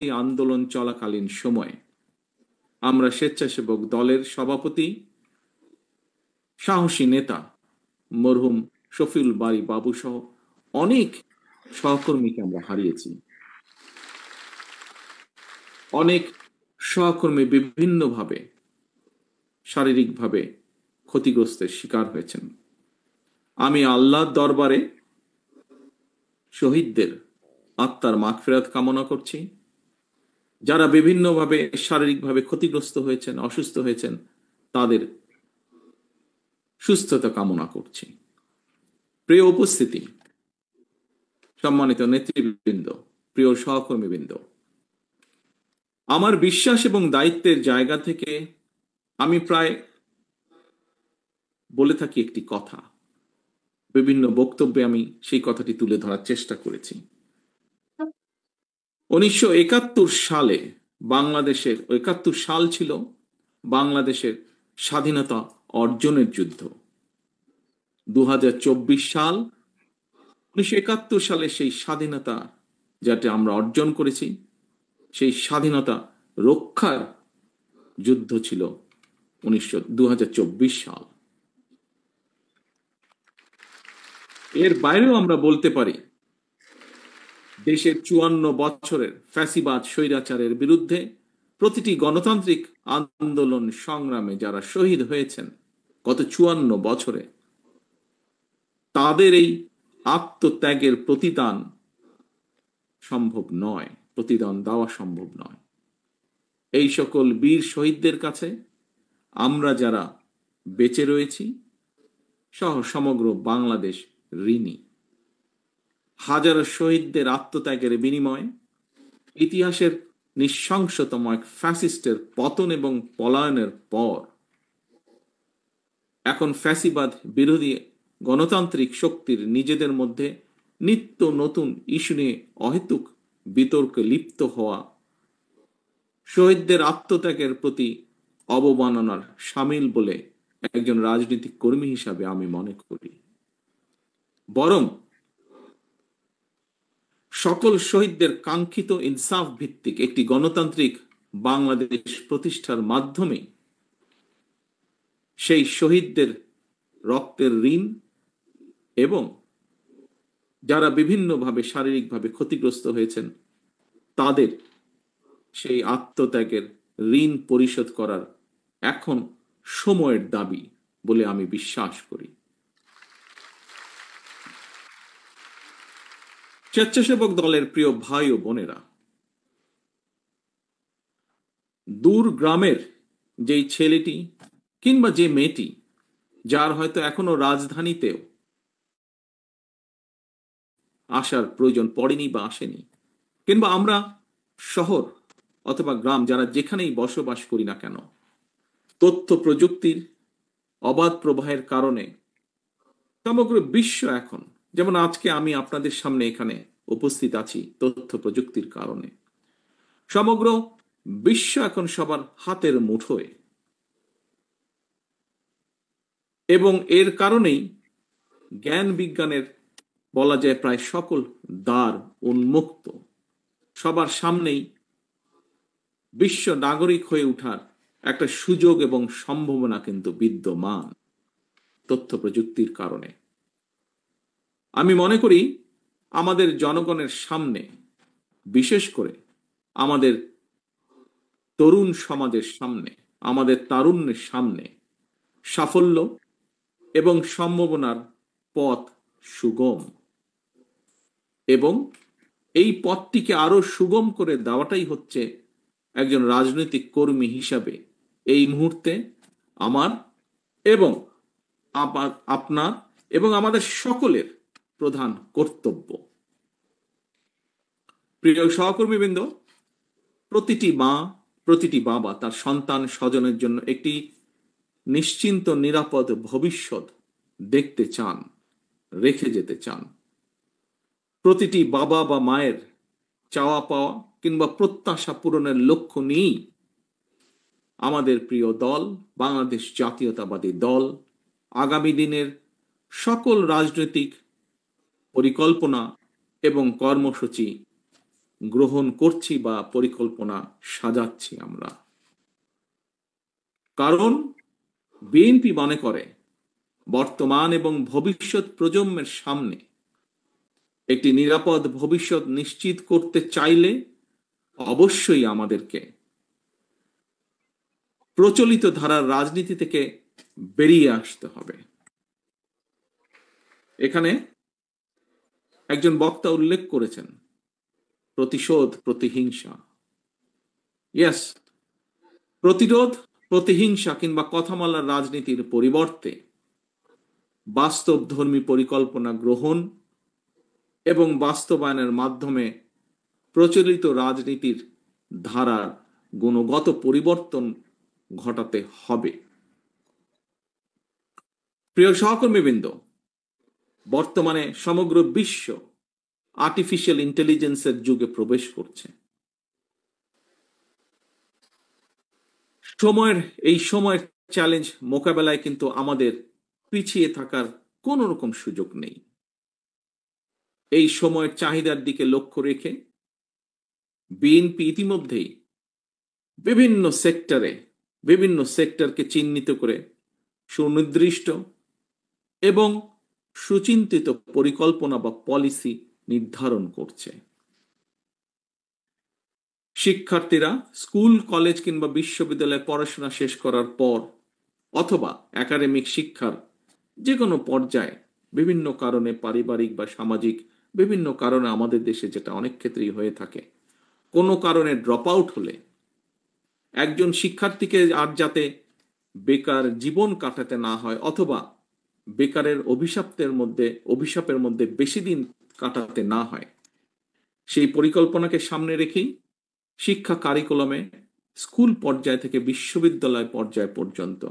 আন্দোলন চলাকালীন সময়ে আমরা স্বেচ্ছাসেবক দলের সভাপতি, সাহসী নেতা মরহুম শফিউল বারী বাবু সহ অনেক সহকর্মীকে আমরা হারিয়েছি। অনেক সহকর্মী বিভিন্নভাবে শারীরিকভাবে ক্ষতিগ্রস্তের শিকার হয়েছেন। আমি আল্লাহর দরবারে শহীদদের আত্মার মাগফিরাত কামনা করছি। যারা বিভিন্নভাবে শারীরিকভাবে ক্ষতিগ্রস্ত হয়েছেন, অসুস্থ হয়েছেন, তাদের সুস্থতা কামনা করছি। প্রিয় উপস্থিতি, সম্মানিত নেতৃবৃন্দ, প্রিয় সহকর্মীবৃন্দ, আমার বিশ্বাস এবং দায়িত্বের জায়গা থেকে আমি প্রায় বলে থাকি একটি কথা। বিভিন্ন বক্তব্যে আমি সেই কথাটি তুলে ধরার চেষ্টা করেছি। 1971 সালে বাংলাদেশের 71 সাল ছিল বাংলাদেশের স্বাধীনতা অর্জনের যুদ্ধ। 2024 সাল 1971 সালে সেই স্বাধীনতা যাতে আমরা অর্জন করেছি, সেই স্বাধীনতা রক্ষার যুদ্ধ ছিল 2024 সাল। এর বাইরেও আমরা বলতে পারি দেশের 54 বছরের ফ্যাসিবাদ স্বৈরাচারের বিরুদ্ধে প্রতিটি গণতান্ত্রিক আন্দোলন সংগ্রামে যারা শহীদ হয়েছেন গত 54 বছরে, তাদের এই আত্মত্যাগের প্রতিদান সম্ভব নয়, প্রতিদান দেওয়া সম্ভব নয়। এই সকল বীর শহীদদের কাছে আমরা যারা বেঁচে রয়েছি সহ সমগ্র বাংলাদেশ ঋণী। হাজারো শহীদদের আত্মত্যাগের বিনিময়ে ইতিহাসের নৃশংসতম এক ফ্যাসিস্টের পতন এবং পলায়নের পর এখন ফ্যাসিবাদ বিরোধী গণতান্ত্রিক শক্তির নিজেদের মধ্যে নিত্য নতুন ইস্যু নিয়ে অহেতুক বিতর্কে লিপ্ত হওয়া শহীদদের আত্মত্যাগের প্রতি অবমাননার শামিল বলে একজন রাজনৈতিক কর্মী হিসাবে আমি মনে করি। বরং সকল শহীদদের কাঙ্ক্ষিত ইনসাফ ভিত্তিক একটি গণতান্ত্রিক বাংলাদেশ প্রতিষ্ঠার মাধ্যমে সেই শহীদদের রক্তের ঋণ এবং যারা বিভিন্নভাবে শারীরিকভাবে ক্ষতিগ্রস্ত হয়েছেন তাদের সেই আত্মত্যাগের ঋণ পরিশোধ করার এখন সময়ের দাবি বলে আমি বিশ্বাস করি। স্বেচ্ছাসেবক দলের প্রিয় ভাই ও বোনেরা, দূর গ্রামের যেই ছেলেটি কিংবা যে মেয়েটি যার হয়তো এখনো রাজধানীতেও আসার প্রয়োজন পড়েনি বা আসেনি, কিংবা আমরা শহর অথবা গ্রাম যারা যেখানেই বসবাস করি না কেন, তথ্য প্রযুক্তির অবাধ প্রবাহের কারণে সমগ্র বিশ্ব এখন, যেমন আজকে আমি আপনাদের সামনে এখানে উপস্থিত আছি তথ্য প্রযুক্তির কারণে, সমগ্র বিশ্ব এখন সবার হাতের মুঠোয়। এবং এর কারণেই জ্ঞান বিজ্ঞানের বলা যায় প্রায় সকল দ্বার উন্মুক্ত। সবার সামনেই বিশ্ব নাগরিক হয়ে ওঠার একটা সুযোগ এবং সম্ভাবনা কিন্তু বিদ্যমান তথ্য প্রযুক্তির কারণে। আমি মনে করি আমাদের জনগণের সামনে, বিশেষ করে আমাদের তরুণ সমাজের সামনে, আমাদের তারুণ্যের সামনে সাফল্য এবং সম্ভাবনার পথ সুগম, এবং এই পথটিকে আরো সুগম করে দেওয়াটাই হচ্ছে একজন রাজনৈতিক কর্মী হিসাবে এই মুহূর্তে আমার এবং আপনার এবং আমাদের সকলের প্রধান কর্তব্য। প্রিয় সহকর্মীবৃন্দ, প্রতিটি মা, প্রতিটি বাবা তার সন্তান স্বজনের জন্য একটি নিশ্চিন্ত নিরাপদ ভবিষ্যৎ দেখতে চান, রেখে যেতে চান। প্রতিটি বাবা বা মায়ের চাওয়া পাওয়া কিংবা প্রত্যাশা পূরণের লক্ষ্য নিয়েই আমাদের প্রিয় দল বাংলাদেশ জাতীয়তাবাদী দল আগামী দিনের সকল রাজনৈতিক পরিকল্পনা এবং কর্মসূচি গ্রহণ করছি বা পরিকল্পনা সাজাচ্ছি আমরা। কারণ বিএনপি মনে করে বর্তমান এবং ভবিষ্যৎ প্রজন্মের সামনে একটি নিরাপদ ভবিষ্যৎ নিশ্চিত করতে চাইলে অবশ্যই আমাদেরকে প্রচলিত ধারার রাজনীতি থেকে বেরিয়ে আসতে হবে। এখানে একজন বক্তা উল্লেখ করেছেন প্রতিশোধ, প্রতিহিংসা। ইয়েস, প্রতিরোধ, প্রতিহিংসা কিংবা কথামালার রাজনীতির পরিবর্তে বাস্তবধর্মী পরিকল্পনা গ্রহণ এবং বাস্তবায়নের মাধ্যমে প্রচলিত রাজনীতির ধারার গুণগত পরিবর্তন ঘটাতে হবে। প্রিয় সহকর্মীবৃন্দ, বর্তমানে সমগ্র বিশ্ব আর্টিফিশিয়াল ইন্টেলিজেন্সের যুগে প্রবেশ করছে। এই সময়ের চ্যালেঞ্জ মোকাবেলায় কিন্তু আমাদের পিছিয়ে থাকার কোন রকম সুযোগ নেই। এই সময়ের চাহিদার দিকে লক্ষ্য রেখে বিএনপি ইতিমধ্যেই বিভিন্ন সেক্টরকে চিহ্নিত করে সুনির্দিষ্ট এবং সুচিন্তিত পরিকল্পনা বা পলিসি নির্ধারণ করছে। শিক্ষার্থীরা স্কুল, কলেজ কিংবা বিশ্ববিদ্যালয়ে পড়াশোনা শেষ করার পর অথবা একাডেমিক শিক্ষার যে কোনো পর্যায়ে বিভিন্ন কারণে, পারিবারিক বা সামাজিক বিভিন্ন কারণে, আমাদের দেশে যেটা অনেক ক্ষেত্রেই হয়ে থাকে, কোনো কারণে ড্রপ আউট হলে একজন শিক্ষার্থীকে আর যাতে বেকার জীবন কাটাতে না হয় অথবা বেকারের অভিশাপের মধ্যে বেশি দিন কাটাতে না হয়, সেই পরিকল্পনাকে সামনে রেখেই শিক্ষা কারিকুলামে স্কুল পর্যায় থেকে বিশ্ববিদ্যালয় পর্যায় পর্যন্ত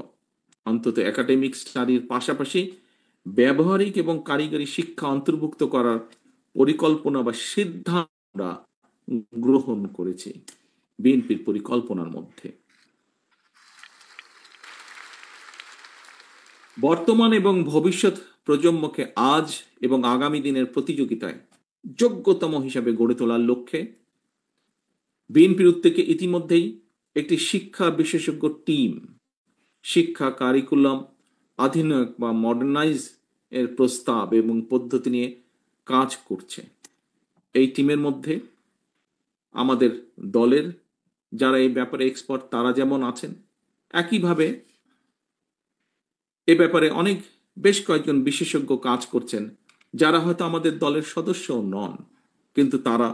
অন্তত একাডেমিক স্টাডির পাশাপাশি ব্যবহারিক এবং কারিগরি শিক্ষা অন্তর্ভুক্ত করার পরিকল্পনা বা সিদ্ধান্ত আমরা গ্রহণ করেছি বিএনপির পরিকল্পনার মধ্যে। বর্তমান এবং ভবিষ্যৎ প্রজন্মকে আজ এবং আগামী দিনের প্রতিযোগিতায় যোগ্যতম হিসাবে গড়ে তোলার লক্ষ্যে বিএনপির উদ্যোগে ইতিমধ্যেই একটি শিক্ষা বিশেষজ্ঞ টিম শিক্ষা কারিকুলাম আধুনিক বা মডার্নাইজ এর প্রস্তাব এবং পদ্ধতি নিয়ে কাজ করছে। এই টিমের মধ্যে আমাদের দলের যারা এই ব্যাপারে এক্সপার্ট তারা যেমন আছেন, একইভাবে এ ব্যাপারে বেশ কয়েকজন বিশেষজ্ঞ কাজ করছেন যারা হয়তো আমাদের দলের সদস্যও নন, কিন্তু তারা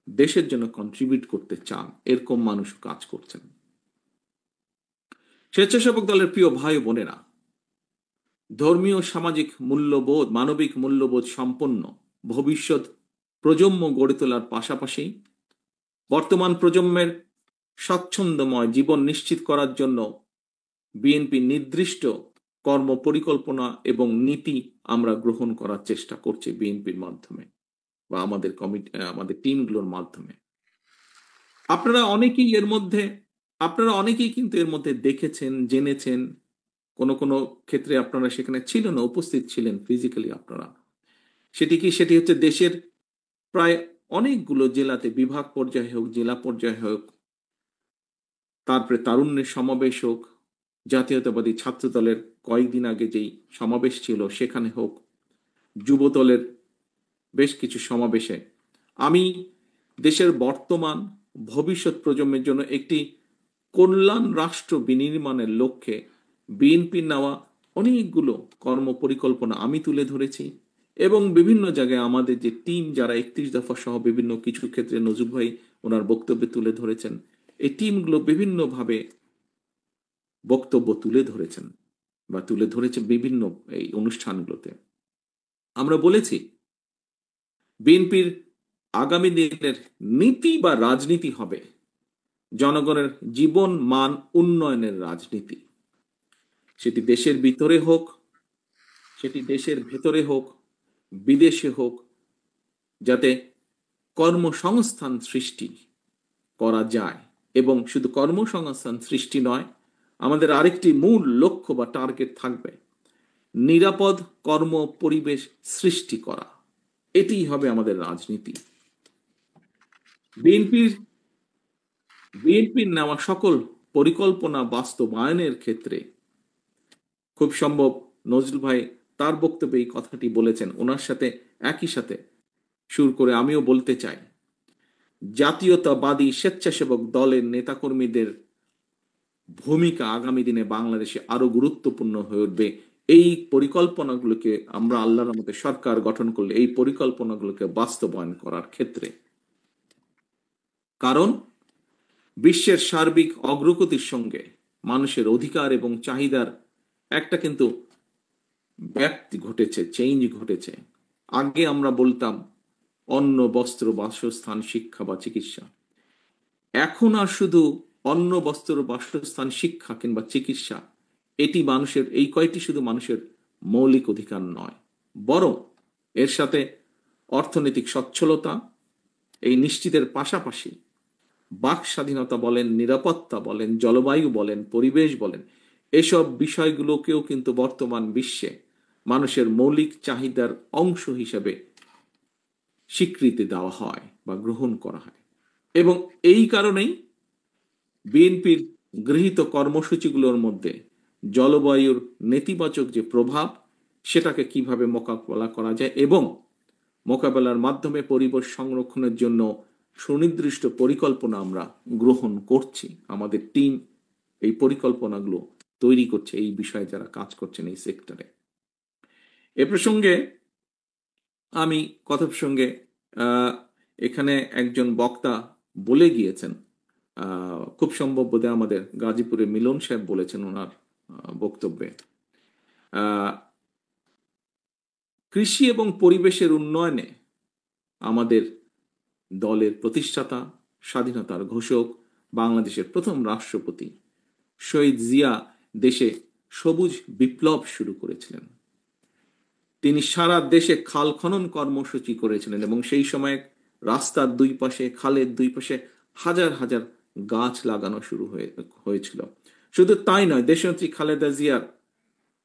দেশের জন্য কন্ট্রিবিউট করতে চান, এরকম মানুষ কাজ করছেন। স্বেচ্ছাসেবক দলের প্রিয় ভাই ও বোনেরা, ধর্মীয়, সামাজিক মূল্যবোধ, মানবিক মূল্যবোধ সম্পন্ন ভবিষ্যৎ প্রজন্ম গড়ে তোলার পাশাপাশি বর্তমান প্রজন্মের স্বাচ্ছন্দ্যময় জীবন নিশ্চিত করার জন্য বিএনপি নির্দিষ্ট কর্ম পরিকল্পনা এবং নীতি আমরা গ্রহণ করার চেষ্টা করছি বিএনপির মাধ্যমে বা আমাদের টিমগুলোর মাধ্যমে। আপনারা অনেকেই কিন্তু এর মধ্যে দেখেছেন, জেনেছেন, কোনো ক্ষেত্রে আপনারা সেখানে ছিলেন না, উপস্থিত ছিলেন ফিজিক্যালি আপনারা। সেটি হচ্ছে দেশের প্রায় অনেকগুলো জেলাতে, বিভাগ পর্যায়ে হোক, জেলা পর্যায়ে হোক, তারপরে তারুণ্যের সমাবেশ হোক, জাতীয়তাবাদী ছাত্র দলের কয়েকদিন আগে যেই সমাবেশ ছিল সেখানে হোক, যুব দলের বেশ কিছু সমাবেশে আমি দেশের বর্তমান ভবিষ্যৎ প্রজন্মের জন্য একটি কল্যাণ রাষ্ট্র বিনির্মাণের লক্ষ্যে বিএনপির নেওয়া অনেকগুলো কর্ম পরিকল্পনা আমি তুলে ধরেছি এবং বিভিন্ন জায়গায় আমাদের যে টিম যারা 31 দফা সহ বিভিন্ন কিছু ক্ষেত্রে নজরুল ভাই ওনার বক্তব্যে তুলে ধরেছেন, এই টিমগুলো বিভিন্নভাবে বক্তব্য তুলে ধরেছেন বা তুলে ধরেছে বিভিন্ন এই অনুষ্ঠানগুলোতে। আমরা বলেছি বিএনপির আগামী দিনের নীতি বা রাজনীতি হবে জনগণের জীবন মান উন্নয়নের রাজনীতি। সেটি দেশের ভিতরে হোক, সেটি দেশের ভেতরে হোক, বিদেশে হোক, যাতে কর্মসংস্থান সৃষ্টি করা যায়। এবং শুধু কর্মসংস্থান সৃষ্টি নয়, আমাদের আরেকটি মূল লক্ষ্য বা টার্গেট থাকবে নিরাপদ কর্ম পরিবেশ সৃষ্টি করা। এটিই হবে আমাদের রাজনীতি। বিএনপির বিএনপির নেওয়া সকল পরিকল্পনা বাস্তবায়নের ক্ষেত্রে খুব সম্ভব নজরুল ভাই তার বক্তব্যে এই কথাটি বলেছেন, ওনার সাথে একই সাথে সুর করে আমিও বলতে চাই, জাতীয়তাবাদী স্বেচ্ছাসেবক দলের নেতাকর্মীদের ভূমিকা আগামী দিনে বাংলাদেশে আরো গুরুত্বপূর্ণ হয়ে উঠবে। এই পরিকল্পনাগুলোকে আমরা আল্লাহর রহমতে সরকার গঠন করলে এই পরিকল্পনাগুলোকে বাস্তবায়ন করার ক্ষেত্রে, কারণ বিশ্বের সার্বিক অগ্রগতির সঙ্গে মানুষের অধিকার এবং চাহিদার একটা কিন্তু ব্যাপ্তি ঘটেছে, চেঞ্জ ঘটেছে। আগে আমরা বলতাম অন্ন, বস্ত্র, বাসস্থান, শিক্ষা বা চিকিৎসা। এখন আর শুধু অন্ন, বস্ত্র, বাসস্থান, শিক্ষা কিংবা চিকিৎসা এটি মানুষের, এই কয়টি শুধু মানুষের মৌলিক অধিকার নয়, বরং এর সাথে অর্থনৈতিক সচ্ছলতা এই নিশ্চিতের পাশাপাশি বাক স্বাধীনতা বলেন, নিরাপত্তা বলেন, জলবায়ু বলেন, পরিবেশ বলেন, এসব বিষয়গুলোকেও কিন্তু বর্তমান বিশ্বে মানুষের মৌলিক চাহিদার অংশ হিসেবে স্বীকৃতি দেওয়া হয় বা গ্রহণ করা হয়। এবং এই কারণেই বিএনপির গৃহীত কর্মসূচিগুলোর মধ্যে জলবায়ুর নেতিবাচক যে প্রভাব সেটাকে কিভাবে মোকাবেলা করা যায় এবং মোকাবেলার মাধ্যমে পরিবেশ সংরক্ষণের জন্য সুনির্দিষ্ট পরিকল্পনা আমরা গ্রহণ করছি। আমাদের টিম এই পরিকল্পনাগুলো তৈরি করছে, এই বিষয়ে যারা কাজ করছেন এই সেক্টরে। এ প্রসঙ্গে আমি কথা প্রসঙ্গে এখানে একজন বক্তা বলে গিয়েছেন, খুব সম্ভব বোধহয় আমাদের গাজীপুরে মিলন সাহেব বলেছেন ওনার বক্তব্যে, কৃষি এবং পরিবেশের উন্নয়নে আমাদের দলের প্রতিষ্ঠাতা, স্বাধীনতার ঘোষক, বাংলাদেশের প্রথম রাষ্ট্রপতি শহীদ জিয়া দেশে সবুজ বিপ্লব শুরু করেছিলেন। তিনি সারা দেশে খাল খনন কর্মসূচি করেছিলেন এবং সেই সময় রাস্তার দুই পাশে, খালের দুই পাশে হাজার হাজার গাছ লাগানো শুরু হয়েছিল। শুধু তাই নয়, দেশনেত্রী খালেদা জিয়ার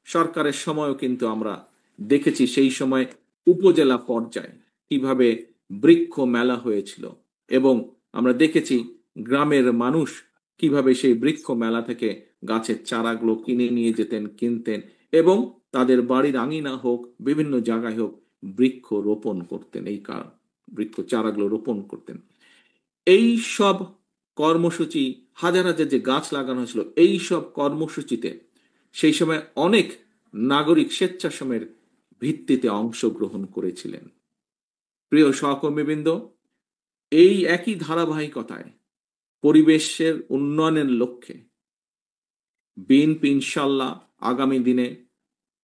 সরকারের সময়ও কিন্তু আমরা দেখেছি সেই সময় উপজেলা পর্যায়ে কিভাবে বৃক্ষ মেলা হয়েছিল এবং আমরা দেখেছি গ্রামের মানুষ কিভাবে সেই বৃক্ষ মেলা থেকে গাছের চারাগুলো কিনে নিয়ে যেতেন, কিনতেন এবং তাদের বাড়ির আঙিনা হোক, বিভিন্ন জায়গায় হোক, বৃক্ষ রোপণ করতেন, এই বৃক্ষ চারাগুলো রোপণ করতেন। এই সব কর্মসূচি, হাজার হাজার যে গাছ লাগানো হয়েছিল, এই সব কর্মসূচিতে সেই সময় অনেক নাগরিক স্বেচ্ছাশ্রমের ভিত্তিতে অংশগ্রহণ করেছিলেন। প্রিয় সহকর্মীবৃন্দ, এই একই ধারাবাহিকতায় পরিবেশের উন্নয়নের লক্ষ্যে বিএনপি ইনশাল্লাহ আগামী দিনে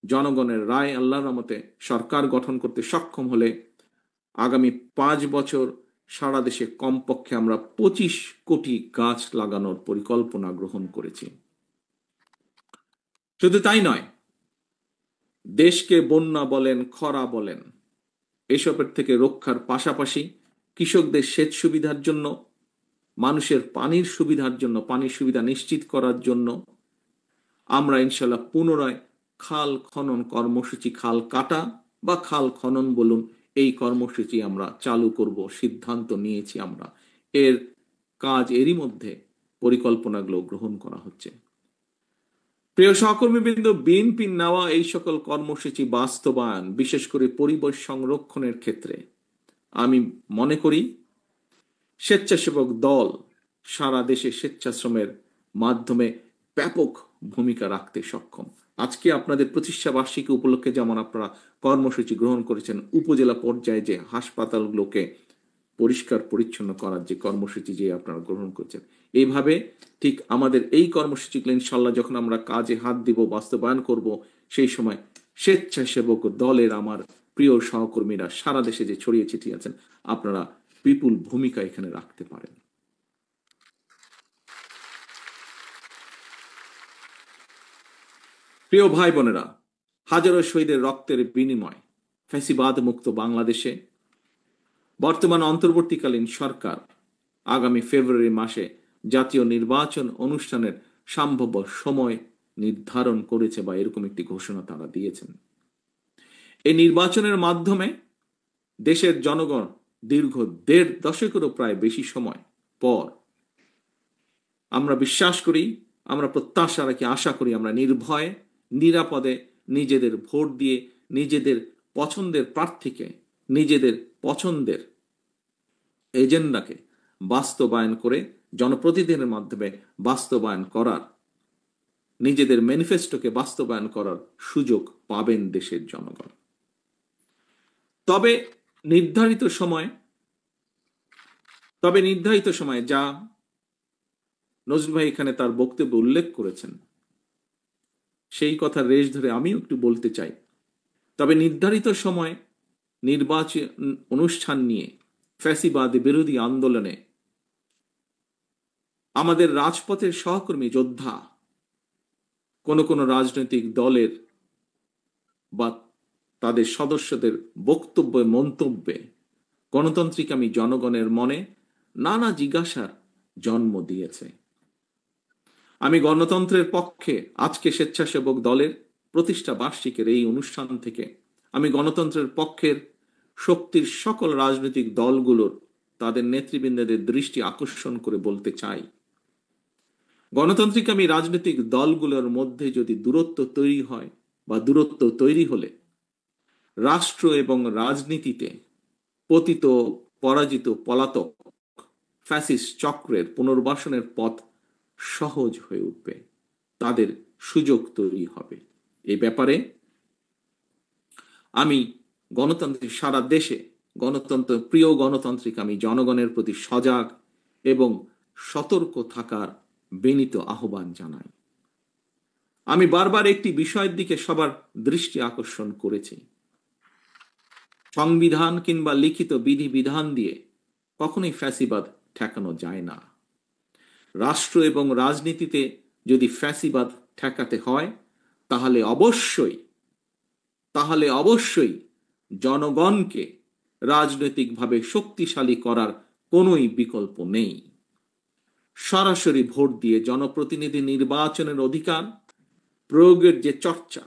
জনগণের রায় আল্লাহর রহমতে সরকার গঠন করতে সক্ষম হলে আগামী 5 বছর সারা দেশে কমপক্ষে আমরা 25 কোটি গাছ লাগানোর পরিকল্পনা গ্রহণ করেছি। শুধু তাই নয়, দেশকে বন্যা বলেন, খরা বলেন, এসবের থেকে রক্ষার পাশাপাশি কৃষকদের সেচ সুবিধার জন্য, মানুষের পানির সুবিধার জন্য, পানির সুবিধা নিশ্চিত করার জন্য আমরা ইনশাল্লাহ পুনরায় খাল খনন কর্মসূচি, খাল কাটা বা খাল খনন বলুন, এই কর্মসূচি আমরা চালু করব, সিদ্ধান্ত নিয়েছি আমরা। এর কাজ এরই মধ্যে পরিকল্পনাগুলো গ্রহণ করা হচ্ছে। প্রিয় সহকর্মীবৃন্দ, বিএনপির নেওয়া এই সকল কর্মসূচি বাস্তবায়ন, বিশেষ করে পরিবেশ সংরক্ষণের ক্ষেত্রে আমি মনে করি স্বেচ্ছাসেবক দল সারা দেশে স্বেচ্ছাশ্রমের মাধ্যমে ব্যাপক ভূমিকা রাখতে সক্ষম। আজকে আপনাদের প্রতিষ্ঠা বার্ষিকী উপলক্ষে যেমন আপনারা কর্মসূচি গ্রহণ করেছেন, উপজেলা পর্যায়ে যে হাসপাতালগুলোকে পরিষ্কার পরিচ্ছন্ন করার যে কর্মসূচি যে আপনারা গ্রহণ করছেন, এইভাবে ঠিক আমাদের এই কর্মসূচিগুলো ইনশাল্লাহ যখন আমরা কাজে হাত দিব, বাস্তবায়ন করব, সেই সময় স্বেচ্ছাসেবক দলের আমার প্রিয় সহকর্মীরা সারা দেশে যে ছড়িয়ে ছিটিয়ে আছেন, আপনারা বিপুল ভূমিকা এখানে রাখতে পারেন। প্রিয় ভাই বোনেরা, হাজারো শহীদের রক্তের বিনিময় ফ্যাসিবাদ মুক্ত বাংলাদেশে বর্তমান অন্তর্বর্তীকালীন সরকার আগামী ফেব্রুয়ারি মাসে জাতীয় নির্বাচন অনুষ্ঠানের সম্ভাব্য সময় নির্ধারণ করেছে বা এরকম একটি ঘোষণা তারা দিয়েছেন। এই নির্বাচনের মাধ্যমে দেশের জনগণ দীর্ঘ ১.৫ দশকেরও প্রায় বেশি সময় পর আমরা বিশ্বাস করি, আমরা প্রত্যাশা রাখি, আশা করি আমরা নির্ভয়ে নিরাপদে নিজেদের ভোট দিয়ে নিজেদের পছন্দের প্রার্থীকে, নিজেদের পছন্দের এজেন্ডাকে বাস্তবায়ন করে জনপ্রতিনিধিদের মাধ্যমে বাস্তবায়ন করার, নিজেদের ম্যানিফেস্টোকে বাস্তবায়ন করার সুযোগ পাবেন দেশের জনগণ। তবে নির্ধারিত সময়ে যা নজরুল ভাই এখানে তার বক্তব্যে উল্লেখ করেছেন, সেই কথা রেশ ধরে আমিও একটু বলতে চাই। তবে নির্ধারিত সময় নির্বাচন অনুষ্ঠান নিয়ে ফ্যাসিবাদ বিরোধী আন্দোলনে আমাদের রাজপথের সহকর্মী যোদ্ধা কোন রাজনৈতিক দলের বা তাদের সদস্যদের বক্তব্যে, মন্তব্যে গণতান্ত্রিকামী জনগণের মনে নানা জিজ্ঞাসার জন্ম দিয়েছে। আমি গণতন্ত্রের পক্ষে আজকে স্বেচ্ছাসেবক দলের প্রতিষ্ঠা বার্ষিকের এই অনুষ্ঠান থেকে আমি গণতন্ত্রের পক্ষের শক্তির সকল রাজনৈতিক দলগুলোর তাদের নেতৃবৃন্দদের দৃষ্টি আকর্ষণ করে বলতে চাই, গণতান্ত্রিকামী রাজনৈতিক দলগুলোর মধ্যে যদি দূরত্ব তৈরি হয় বা দূরত্ব তৈরি হলে রাষ্ট্র এবং রাজনীতিতে পতিত, পরাজিত, পলাতক ফ্যাসিস্ট চক্রের পুনর্বাসনের পথ সহজ হয়ে উঠবে, তাদের সুযোগ তৈরি হবে। এই ব্যাপারে আমি গণতান্ত্রিক সারা দেশে প্রিয় গণতান্ত্রিক আমি জনগণের প্রতি সজাগ এবং সতর্ক থাকার বিনীত আহ্বান জানাই। আমি বারবার একটি বিষয়ের দিকে সবার দৃষ্টি আকর্ষণ করেছি, সংবিধান কিংবা লিখিত বিধিবিধান দিয়ে কখনোই ফ্যাসিবাদ ঠেকানো যায় না। রাষ্ট্র এবং রাজনীতিতে যদি ফ্যাসিবাদ ঠেকাতে হয় তাহলে অবশ্যই জনগণকে রাজনৈতিকভাবে শক্তিশালী করার কোনোই বিকল্প নেই। সরাসরি ভোট দিয়ে জনপ্রতিনিধি নির্বাচনের অধিকার প্রয়োগের যে চর্চা,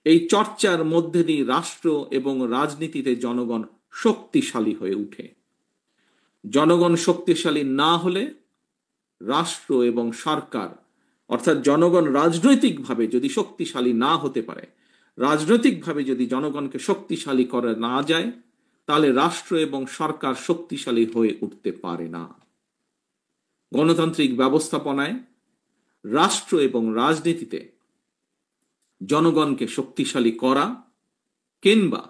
এই চর্চার মধ্যে দিয়ে রাষ্ট্র এবং রাজনীতিতে জনগণ শক্তিশালী হয়ে উঠে। জনগণ শক্তিশালী না হলে রাষ্ট্র এবং সরকার, অর্থাৎ জনগণ রাজনৈতিকভাবে যদি শক্তিশালী না হতে পারে, রাজনৈতিকভাবে যদি জনগণকে শক্তিশালী করা না যায়, তাহলে রাষ্ট্র এবং সরকার শক্তিশালী হয়ে উঠতে পারে না। গণতান্ত্রিক ব্যবস্থাপনায় রাষ্ট্র এবং রাজনীতিতে জনগণকে শক্তিশালী করা কিংবা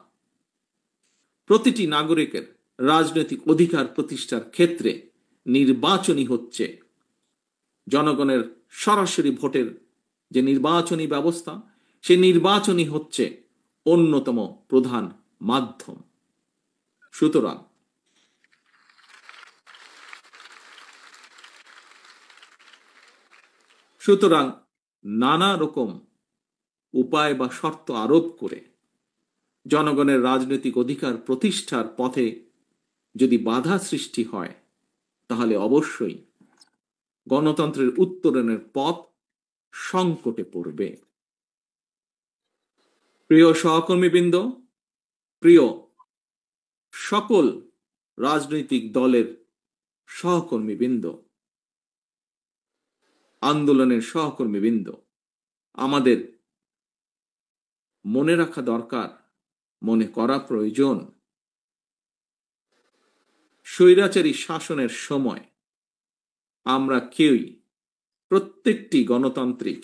প্রতিটি নাগরিকের রাজনৈতিক অধিকার প্রতিষ্ঠার ক্ষেত্রে নির্বাচনই হচ্ছে জনগণের সরাসরি ভোটের যে নির্বাচনী ব্যবস্থা, সেই নির্বাচনই হচ্ছে অন্যতম প্রধান মাধ্যম। সুতরাং নানা রকম উপায় বা শর্ত আরোপ করে জনগণের রাজনৈতিক অধিকার প্রতিষ্ঠার পথে যদি বাধা সৃষ্টি হয়, তাহলে অবশ্যই গণতন্ত্রের উত্তরণের পথ সংকটে পড়বে। প্রিয় সহকর্মীবৃন্দ, প্রিয় সকল রাজনৈতিক দলের সহকর্মীবৃন্দ, আন্দোলনের সহকর্মীবৃন্দ, আমাদের মনে রাখা দরকার, মনে করা প্রয়োজন, স্বৈরাচারী শাসনের সময় আমরা কেউই, প্রত্যেকটি গণতান্ত্রিক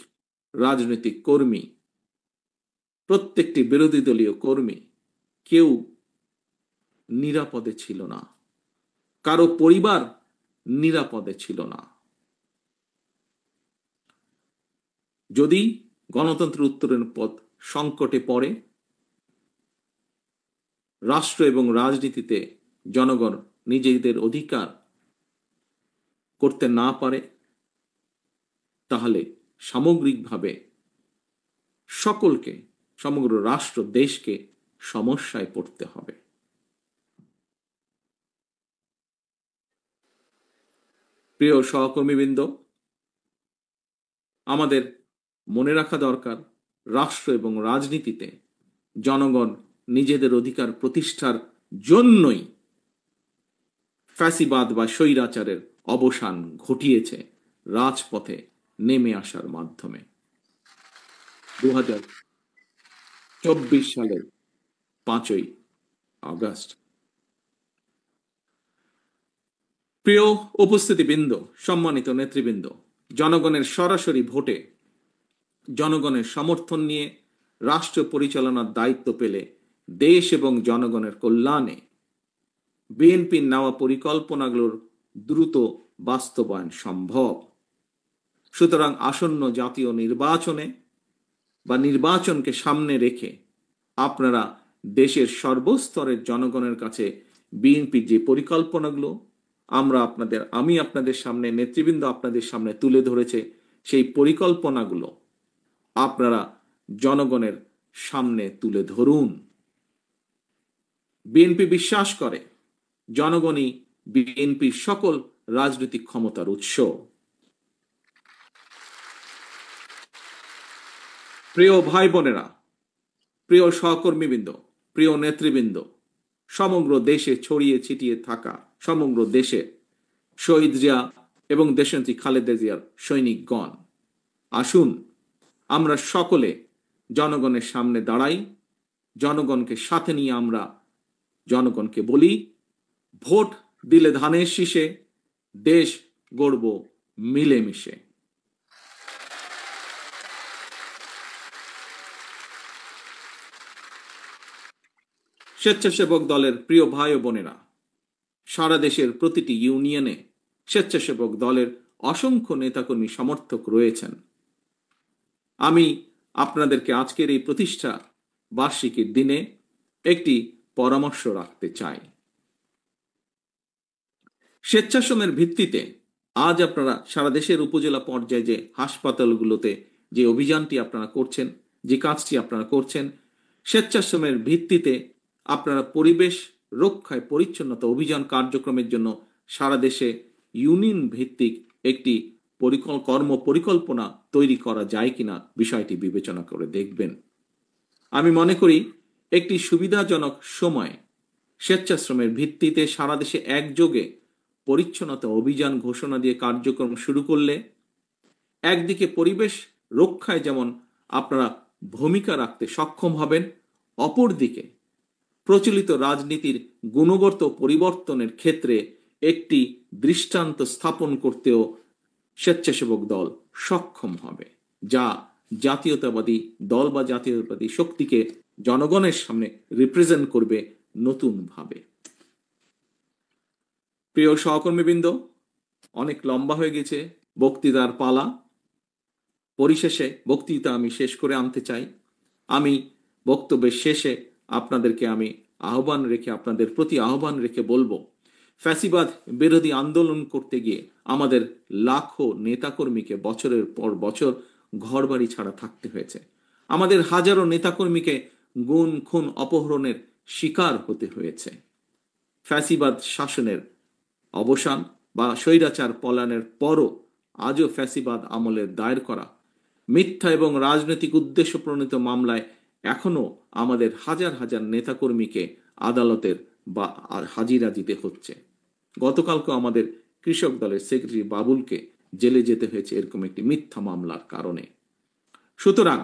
রাজনৈতিক কর্মী, প্রত্যেকটি বিরোধী দলীয় কর্মী কেউ নিরাপদে ছিল না, কারো পরিবার নিরাপদে ছিল না। যদি গণতন্ত্রের উত্তরণের পথ সংকটে পড়ে, রাষ্ট্র এবং রাজনীতিতে জনগণ নিজেদের অধিকার করতে না পারে, তাহলে সামগ্রিকভাবে সকলকে, সমগ্র রাষ্ট্র দেশকে সমস্যায় পড়তে হবে। প্রিয় সহকর্মীবৃন্দ, আমাদের মনে রাখা দরকার, রাষ্ট্র এবং রাজনীতিতে জনগণ নিজেদের অধিকার প্রতিষ্ঠার জন্যই ফ্যাসিবাদ বা স্বৈরাচারের অবসান ঘটিয়েছে রাজপথে নেমে আসার মাধ্যমে। 2024 সালের 5ই আগস্ট। প্রিয় উপস্থিতিবৃন্দ, সম্মানিত নেতৃবৃন্দ, জনগণের সরাসরি ভোটে জনগণের সমর্থন নিয়ে রাষ্ট্র পরিচালনার দায়িত্ব পেলে দেশ এবং জনগণের কল্যাণে বিএনপির নেওয়া পরিকল্পনাগুলোর দ্রুত বাস্তবায়ন সম্ভব। সুতরাং আসন্ন জাতীয় নির্বাচনে বা নির্বাচনকে সামনে রেখে আপনারা দেশের সর্বস্তরের জনগণের কাছে বিএনপির যে পরিকল্পনাগুলো আমি আপনাদের সামনে, নেতৃবৃন্দ আপনাদের সামনে তুলে ধরেছে, সেই পরিকল্পনাগুলো আপনারা জনগণের সামনে তুলে ধরুন। বিএনপি বিশ্বাস করে জনগণই বিএনপির সকল রাজনৈতিক ক্ষমতার উৎস। প্রিয় ভাই বোনেরা, প্রিয় সহকর্মীবৃন্দ, প্রিয় নেতৃবৃন্দ, সমগ্র দেশে ছড়িয়ে ছিটিয়ে থাকা সমগ্র দেশে শহীদ জিয়া এবং দেশনেত্রী খালেদা জিয়ার সৈনিকগণ, আসুন আমরা সকলে জনগণের সামনে দাঁড়াই। জনগণকে সাথে নিয়ে আমরা জনগণকে বলি, ভোট দিলে ধানের শীষে, দেশ গড়ব মিলেমিশে। স্বেচ্ছাসেবক দলের প্রিয় ভাই ও বোনেরা, সারা দেশের প্রতিটি ইউনিয়নে স্বেচ্ছাসেবক দলের অসংখ্য নেতাকর্মী সমর্থক রয়েছেন। আমি আপনাদেরকে আজকের এই প্রতিষ্ঠা বার্ষিকীর দিনে একটি পরামর্শ রাখতে চাই। স্বেচ্ছাশ্রমের ভিত্তিতে আজ আপনারা সারা দেশের উপজেলা পর্যায়ে যে হাসপাতালগুলোতে যে অভিযানটি আপনারা করছেন, যে কাজটি আপনারা করছেন, স্বেচ্ছাশ্রমের ভিত্তিতে আপনারা পরিবেশ রক্ষায় পরিচ্ছন্নতা অভিযান কার্যক্রমের জন্য সারা দেশে ইউনিয়ন ভিত্তিক একটি কর্ম পরিকল্পনা তৈরি করা যায় কিনা বিষয়টি বিবেচনা করে দেখবেন। আমি মনে করি একটি সুবিধাজনক সময় স্বেচ্ছাশ্রমের ভিত্তিতে সারা দেশে একযোগে পরিচ্ছন্নতা অভিযান ঘোষণা দিয়ে কার্যক্রম শুরু করলে একদিকে পরিবেশ রক্ষায় যেমন আপনারা ভূমিকা রাখতে সক্ষম হবেন, অপরদিকে প্রচলিত রাজনীতির গুণগত পরিবর্তনের ক্ষেত্রে একটি দৃষ্টান্ত স্থাপন করতেও স্বেচ্ছাসেবক দল সক্ষম হবে, যা জাতীয়তাবাদী দল বা জাতীয়তাবাদী শক্তিকে জনগণের সামনে রিপ্রেজেন্ট করবে নতুনভাবে। প্রিয় সহকর্মীবৃন্দ, অনেক লম্বা হয়ে গেছে বক্তৃতার পালা। পরিশেষে বক্তৃতা আমি শেষ করে আনতে চাই। আমি বক্তব্যের শেষে আপনাদের প্রতি আহ্বান রেখে বলবো, ফ্যাসিবাদ বিরোধী আন্দোলন করতে গিয়ে আমাদের লাখো নেতাকর্মীকে বছরের পর বছর ঘরবাড়ি ছাড়া থাকতে হয়েছে। আমাদের হাজারো নেতাকর্মীকে গুম খুন অপহরণের শিকার হতে হয়েছে। ফ্যাসিবাদ শাসনের অবসান বা স্বৈরাচার পলায়নের পরও আজও ফ্যাসিবাদ আমলের দায়ের করা মিথ্যা এবং রাজনৈতিক উদ্দেশ্য প্রণীত মামলায় এখনো আমাদের হাজার হাজার নেতাকর্মীকে আদালতের বা হাজিরা দিতে হচ্ছে। গতকালকে আমাদের কৃষক দলের সেক্রেটারি বাবুলকে জেলে যেতে হয়েছে এরকম একটি মিথ্যা মামলার কারণে। সুতরাং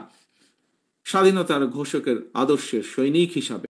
স্বাধীনতার ঘোষকের আদর্শের সৈনিক হিসাবে